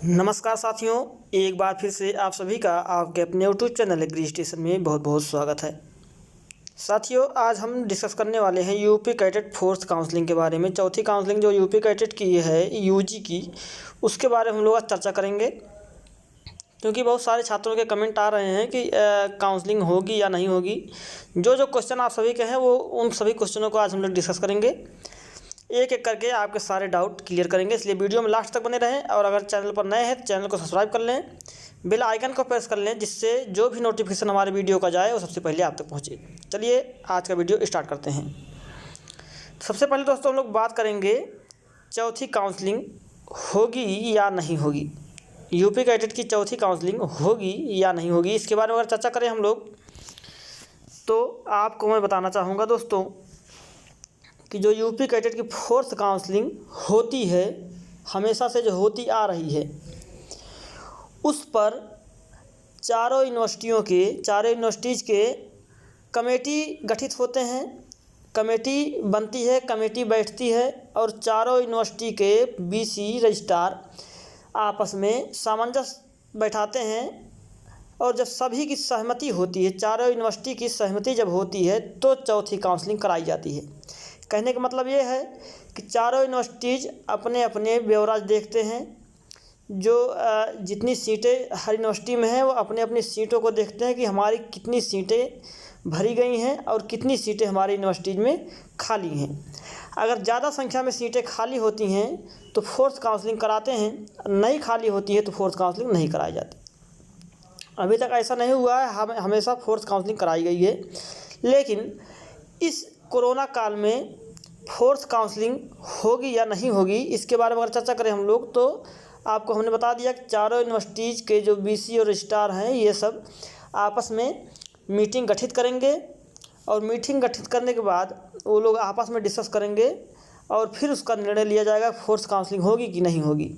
नमस्कार साथियों, एक बार फिर से आप सभी का आपके अपने यूट्यूब चैनल एग्री स्टेशन में बहुत बहुत स्वागत है। साथियों, आज हम डिस्कस करने वाले हैं यूपी कैडेट फोर्स काउंसलिंग के बारे में। चौथी काउंसलिंग जो यूपी कैडेट की है यूजी की, उसके बारे में हम लोग आज चर्चा करेंगे, क्योंकि बहुत सारे छात्रों के कमेंट आ रहे हैं कि काउंसलिंग होगी या नहीं होगी। जो क्वेश्चन आप सभी के हैं वो उन सभी क्वेश्चनों को आज हम लोग डिस्कस करेंगे, एक एक करके आपके सारे डाउट क्लियर करेंगे। इसलिए वीडियो में लास्ट तक बने रहें, और अगर चैनल पर नए हैं तो चैनल को सब्सक्राइब कर लें, बेल आइकन को प्रेस कर लें, जिससे जो भी नोटिफिकेशन हमारे वीडियो का जाए वो सबसे पहले आप तक पहुँचे। चलिए आज का वीडियो स्टार्ट करते हैं। सबसे पहले दोस्तों हम लोग बात करेंगे चौथी काउंसलिंग होगी या नहीं होगी। यूपी कैडेट की चौथी काउंसलिंग होगी या नहीं होगी, इसके बारे में अगर चर्चा करें हम लोग, तो आपको मैं बताना चाहूँगा दोस्तों कि जो यूपी कैडेट की फोर्स काउंसलिंग होती है, हमेशा से जो होती आ रही है, उस पर चारों यूनिवर्सिटीज़ के कमेटी गठित होते हैं। कमेटी बनती है, कमेटी बैठती है, और चारों यूनिवर्सिटी के बीसी रजिस्ट्रार आपस में सामंजस्य बैठाते हैं, और जब सभी की सहमति होती है, चारों यूनिवर्सिटी की सहमति जब होती है, तो चौथी काउंसलिंग कराई जाती है। कहने का मतलब ये है कि चारों यूनिवर्सिटीज़ अपने अपने ब्यौराज देखते हैं। जो जितनी सीटें हर यूनिवर्सिटी में हैं, वो अपने अपनी सीटों को देखते हैं कि हमारी कितनी सीटें भरी गई हैं और कितनी सीटें हमारी यूनिवर्सिटीज़ में खाली हैं। अगर ज़्यादा संख्या में सीटें खाली होती हैं तो फोर्स काउंसलिंग कराते हैं, नहीं खाली होती है तो फोर्स काउंसलिंग नहीं कराई जाती। अभी तक ऐसा नहीं हुआ है, हमेशा फोर्स काउंसलिंग कराई गई है। लेकिन इस कोरोना काल में फोर्स काउंसलिंग होगी या नहीं होगी, इसके बारे में अगर चर्चा करें हम लोग, तो आपको हमने बता दिया कि चारों यूनिवर्सिटीज़ के जो बीसी और रजिस्ट्रार हैं, ये सब आपस में मीटिंग गठित करेंगे, और मीटिंग गठित करने के बाद वो लोग आपस में डिस्कस करेंगे, और फिर उसका निर्णय लिया जाएगा फोर्स काउंसलिंग होगी कि नहीं होगी।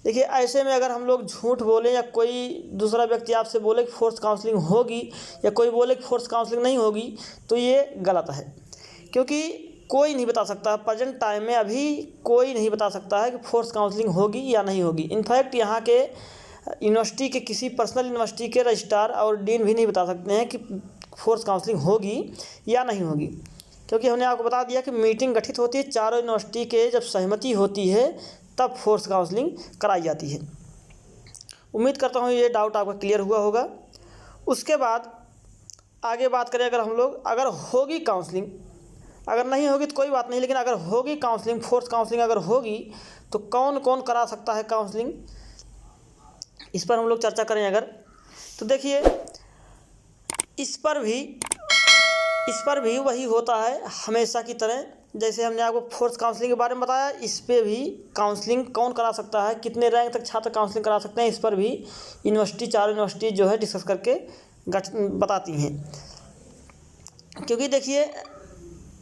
देखिए, ऐसे में अगर हम लोग झूठ बोलें या कोई दूसरा व्यक्ति आपसे बोले कि फोर्स काउंसलिंग होगी, या कोई बोले कि फोर्स काउंसलिंग नहीं होगी, तो ये गलत है। क्योंकि कोई नहीं बता सकता, प्रेजेंट टाइम में अभी कोई नहीं बता सकता है कि फोर्स काउंसलिंग होगी या नहीं होगी। इनफैक्ट यहाँ के यूनिवर्सिटी के किसी पर्सनल यूनिवर्सिटी के रजिस्ट्रार और डीन भी नहीं बता सकते हैं कि फोर्स काउंसलिंग होगी या नहीं होगी, क्योंकि हमने आपको बता दिया कि मीटिंग गठित होती है, चारों यूनिवर्सिटी के जब सहमति होती है तब फोर्स काउंसलिंग कराई जाती है। उम्मीद करता हूँ ये डाउट आपका क्लियर हुआ होगा। उसके बाद आगे बात करें, अगर हम लोग अगर होगी काउंसलिंग, अगर नहीं होगी तो कोई बात नहीं, लेकिन अगर होगी काउंसलिंग, फोर्स काउंसलिंग अगर होगी, तो कौन कौन करा सकता है काउंसलिंग, इस पर हम लोग चर्चा करें अगर, तो देखिए इस पर भी वही होता है हमेशा की तरह। जैसे हमने आपको फोर्स काउंसलिंग के बारे में बताया, इस पे भी काउंसलिंग कौन करा सकता है, कितने रैंक तक छात्र काउंसलिंग करा सकते हैं, इस पर भी चारों यूनिवर्सिटी जो है डिस्कस करके बताती हैं। क्योंकि देखिए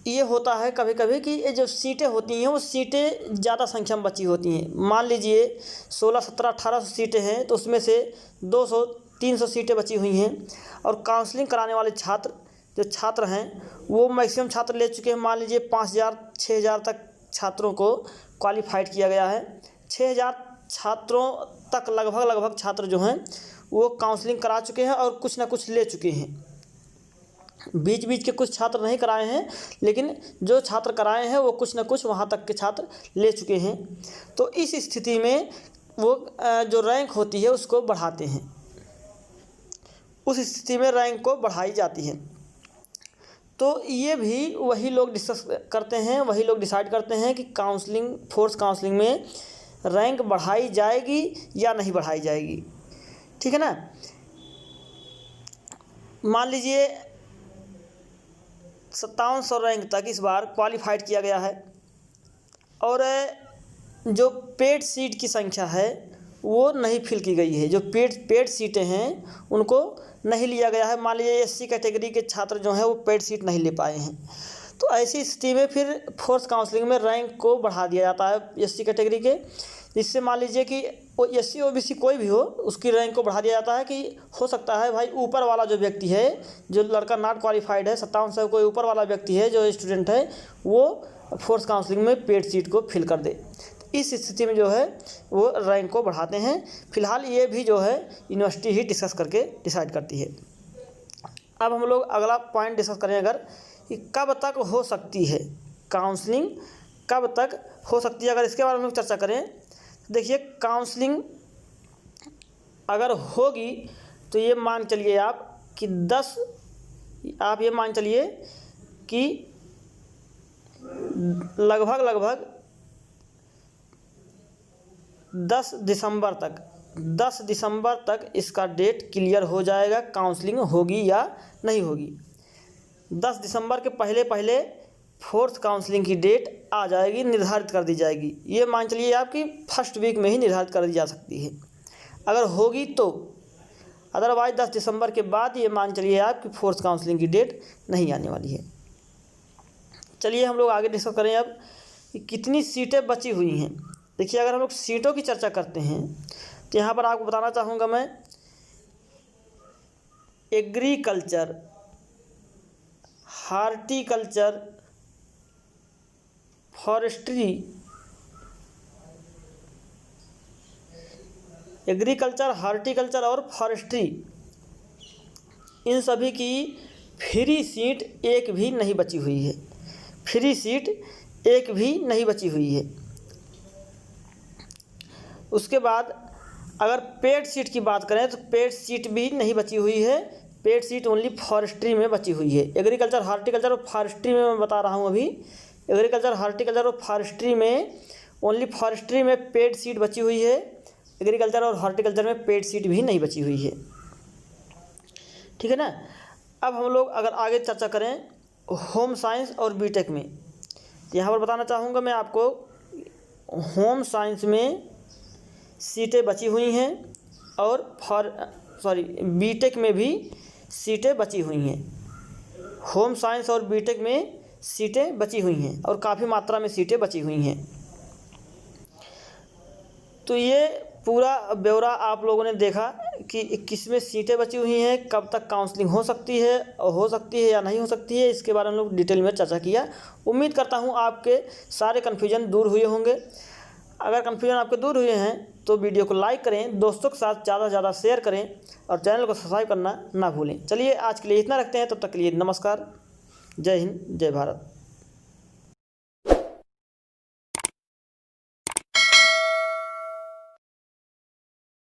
ये होता है कभी कभी कि ये जो सीटें होती हैं वो सीटें ज़्यादा संख्या में बची होती हैं। मान लीजिए 16, 17, 1800 सीटें हैं, तो उसमें से 200, 300 सीटें बची हुई हैं, और काउंसलिंग कराने वाले जो छात्र हैं वो मैक्सिमम छात्र ले चुके हैं। मान लीजिए 5000, 6000 तक छात्रों को क्वालिफाइड किया गया है। 6000 छात्रों तक लगभग छात्र जो हैं वो काउंसलिंग करा चुके हैं और कुछ ना कुछ ले चुके हैं। बीच के कुछ छात्र नहीं कराए हैं, लेकिन जो छात्र कराए हैं वो कुछ ना कुछ वहाँ तक के छात्र ले चुके हैं। तो इस स्थिति में वो जो रैंक होती है उसको बढ़ाते हैं, उस स्थिति में रैंक को बढ़ाई जाती है। तो ये भी वही लोग डिस्कस करते हैं, वही लोग डिसाइड करते हैं कि काउंसलिंग, फोर्स काउंसलिंग में रैंक बढ़ाई जाएगी या नहीं बढ़ाई जाएगी। ठीक है ना। मान लीजिए 5700 रैंक तक इस बार क्वालिफाइड किया गया है, और जो पेड सीट की संख्या है वो नहीं फिल की गई है। जो पेड सीटें हैं उनको नहीं लिया गया है। मान लीजिए एससी कैटेगरी के छात्र जो हैं वो पेड सीट नहीं ले पाए हैं, तो ऐसी स्थिति में फिर फोर्स काउंसलिंग में रैंक को बढ़ा दिया जाता है एससी कैटेगरी के, जिससे मान लीजिए कि वो एससी ओबीसी कोई भी हो, उसकी रैंक को बढ़ा दिया जाता है कि हो सकता है भाई ऊपर वाला जो व्यक्ति है, जो लड़का नॉट क्वालिफाइड है, 5700 कोई ऊपर वाला व्यक्ति है जो स्टूडेंट है, वो फोर्स काउंसलिंग में पेड सीट को फिल कर दे। इस स्थिति में जो है वो रैंक को बढ़ाते हैं। फिलहाल ये भी जो है यूनिवर्सिटी ही डिस्कस करके डिसाइड करती है। अब हम लोग अगला पॉइंट डिस्कस करें अगर कि कब तक हो सकती है काउंसलिंग, कब तक हो सकती है, अगर इसके बारे में हम चर्चा करें तो देखिए काउंसलिंग अगर होगी तो ये मान चलिए आप कि आप ये मान चलिए कि लगभग 10 दिसंबर तक इसका डेट क्लियर हो जाएगा, काउंसलिंग होगी या नहीं होगी। 10 दिसंबर के पहले फोर्थ काउंसलिंग की डेट आ जाएगी, निर्धारित कर दी जाएगी। ये मान चलिए आपकी फर्स्ट वीक में ही निर्धारित कर दी जा सकती है अगर होगी तो। अदरवाइज 10 दिसंबर के बाद ये मान चलिए आपकी फोर्थ काउंसलिंग की डेट नहीं आने वाली है। चलिए हम लोग आगे डिस्कस करें अब कि कितनी सीटें बची हुई हैं। देखिए अगर हम लोग सीटों की चर्चा करते हैं तो यहाँ पर आपको बताना चाहूँगा मैं, agriculture, horticulture, forestry, agriculture, horticulture और फॉरेस्ट्री, इन सभी की फ्री सीट एक भी नहीं बची हुई है। फ्री सीट एक भी नहीं बची हुई है। उसके बाद अगर पेड सीट की बात करें तो पेड सीट भी नहीं बची हुई है। पेड सीट ओनली फॉरेस्ट्री में बची हुई है। एग्रीकल्चर, हार्टिकल्चर और फॉरेस्ट्री में मैं बता रहा हूँ अभी। एग्रीकल्चर, हार्टिकल्चर और फॉरेस्ट्री में ओनली फॉरेस्ट्री में पेड सीट बची हुई है। एग्रीकल्चर और हार्टिकल्चर में पेड सीट भी नहीं बची हुई है। ठीक है ना। अब हम लोग अगर आगे चर्चा करें होम साइंस और बीटेक में, यहाँ पर बताना चाहूँगा मैं आपको, होम साइंस में सीटें बची हुई हैं और बीटेक में भी सीटें बची हुई हैं। होम साइंस और बीटेक में सीटें बची हुई हैं और काफ़ी मात्रा में सीटें बची हुई हैं। तो ये पूरा ब्यौरा आप लोगों ने देखा कि किस में सीटें बची हुई हैं, कब तक काउंसलिंग हो सकती है या नहीं हो सकती है, इसके बारे में हम लोग डिटेल में चर्चा किया। उम्मीद करता हूँ आपके सारे कन्फ्यूजन दूर हुए होंगे। अगर कन्फ्यूजन आपके दूर हुए हैं तो वीडियो को लाइक करें, दोस्तों के साथ ज़्यादा से ज़्यादा शेयर करें और चैनल को सब्सक्राइब करना ना भूलें। चलिए आज के लिए इतना रखते हैं, तब तक के लिए नमस्कार। जय हिंद, जय भारत।